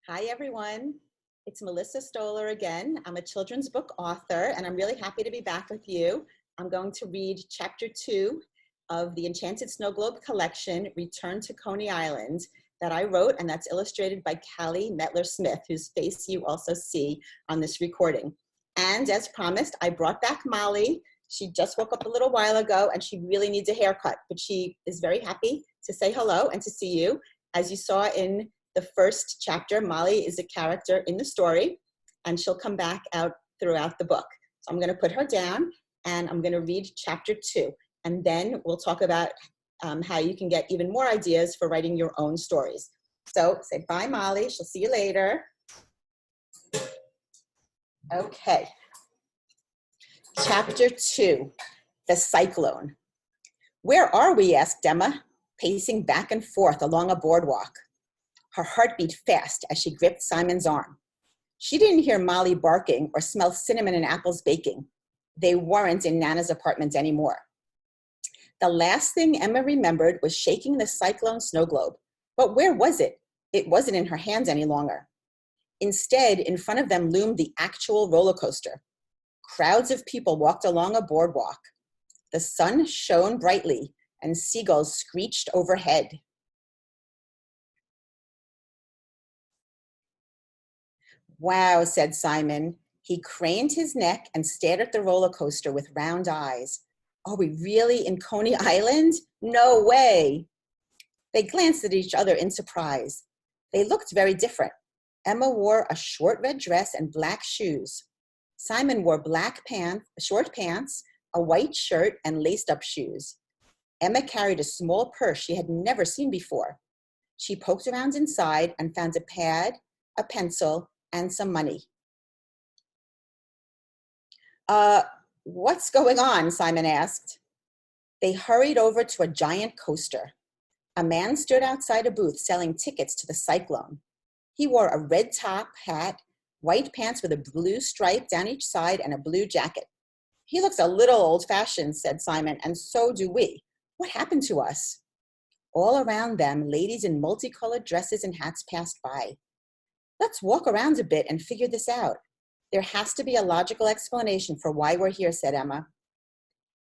Hi, everyone. It's Melissa Stoller again. I'm a children's book author, and I'm really happy to be back with you. I'm going to read Chapter 2 of the Enchanted Snow Globe Collection, Return to Coney Island, that I wrote, and that's illustrated by Callie Metler-Smith, whose face you also see on this recording. And as promised, I brought back Molly. She just woke up a little while ago, and she really needs a haircut, but she is very happy to say hello and to see you. As you saw in the first chapter, Molly is a character in the story, and she'll come back out throughout the book. So I'm going to put her down, and I'm going to read Chapter 2, and then we'll talk about how you can get even more ideas for writing your own stories. So say bye, Molly. She'll see you later. Okay. Chapter 2, The Cyclone. "Where are we?" asked Emma, pacing back and forth along a boardwalk. Her heart beat fast as she gripped Simon's arm. She didn't hear Molly barking or smell cinnamon and apples baking. They weren't in Nana's apartment anymore. The last thing Emma remembered was shaking the cyclone snow globe. But where was it? It wasn't in her hands any longer. Instead, in front of them loomed the actual roller coaster. Crowds of people walked along a boardwalk. The sun shone brightly, and seagulls screeched overhead. "Wow," said Simon. He craned his neck and stared at the roller coaster with round eyes. "Are we really in Coney Island? No way." They glanced at each other in surprise. They looked very different. Emma wore a short red dress and black shoes. Simon wore short pants, a white shirt, and laced-up shoes. Emma carried a small purse she had never seen before. She poked around inside and found a pad, a pencil, and some money. What's going on?" Simon asked. They hurried over to a giant coaster. A man stood outside a booth selling tickets to the cyclone. He wore a red top hat, white pants with a blue stripe down each side, and a blue jacket. "He looks a little old-fashioned," said Simon, "and so do we. What happened to us?" All around them, ladies in multicolored dresses and hats passed by. "Let's walk around a bit and figure this out. There has to be a logical explanation for why we're here," said Emma.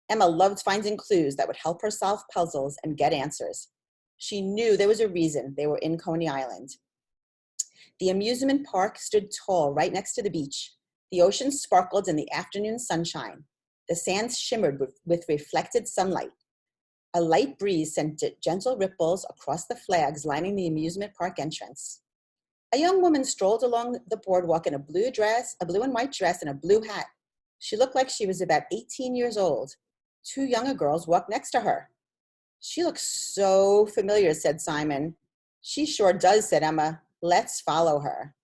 Emma loved finding clues that would help her solve puzzles and get answers. She knew there was a reason they were in Coney Island. The amusement park stood tall right next to the beach. The ocean sparkled in the afternoon sunshine. The sands shimmered with reflected sunlight. A light breeze sent gentle ripples across the flags lining the amusement park entrance. A young woman strolled along the boardwalk in a blue and white dress, and a blue hat. She looked like she was about 18 years old. Two younger girls walked next to her. "She looks so familiar," said Simon. "She sure does," said Emma. "Let's follow her."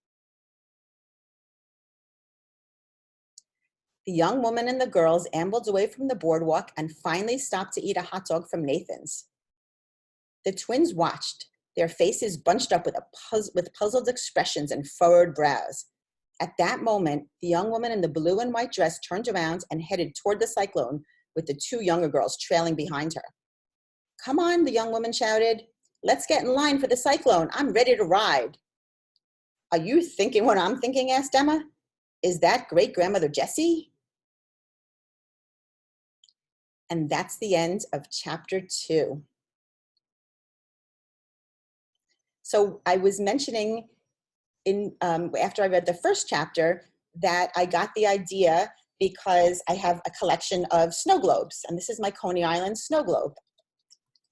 The young woman and the girls ambled away from the boardwalk and finally stopped to eat a hot dog from Nathan's. The twins watched, their faces bunched up with puzzled expressions and furrowed brows. At that moment, the young woman in the blue and white dress turned around and headed toward the cyclone, with the two younger girls trailing behind her. "Come on," the young woman shouted. "Let's get in line for the cyclone. I'm ready to ride." "Are you thinking what I'm thinking?" asked Emma. "Is that great-grandmother Jessie?" And that's the end of Chapter 2. So I was mentioning after I read the first chapter that I got the idea because I have a collection of snow globes, and this is my Coney Island snow globe.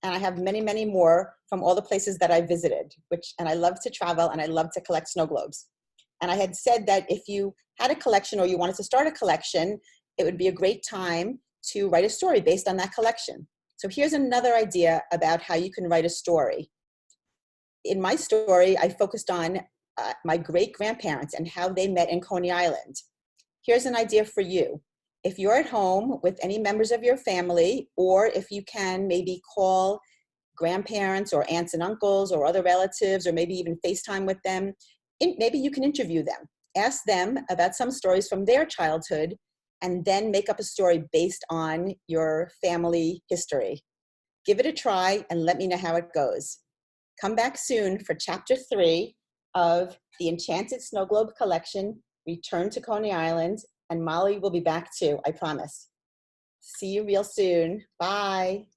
And I have many, many more from all the places that I visited, and I love to travel and I love to collect snow globes. And I had said that if you had a collection or you wanted to start a collection, it would be a great time to write a story based on that collection. So here's another idea about how you can write a story. In my story, I focused on my great-grandparents and how they met in Coney Island. Here's an idea for you. If you're at home with any members of your family, or if you can maybe call grandparents or aunts and uncles or other relatives, or maybe even FaceTime with them, maybe you can interview them. Ask them about some stories from their childhood, and then make up a story based on your family history. Give it a try and let me know how it goes. Come back soon for Chapter 3 of the Enchanted Snow Globe Collection, Return to Coney Island, and Molly will be back too, I promise. See you real soon. Bye.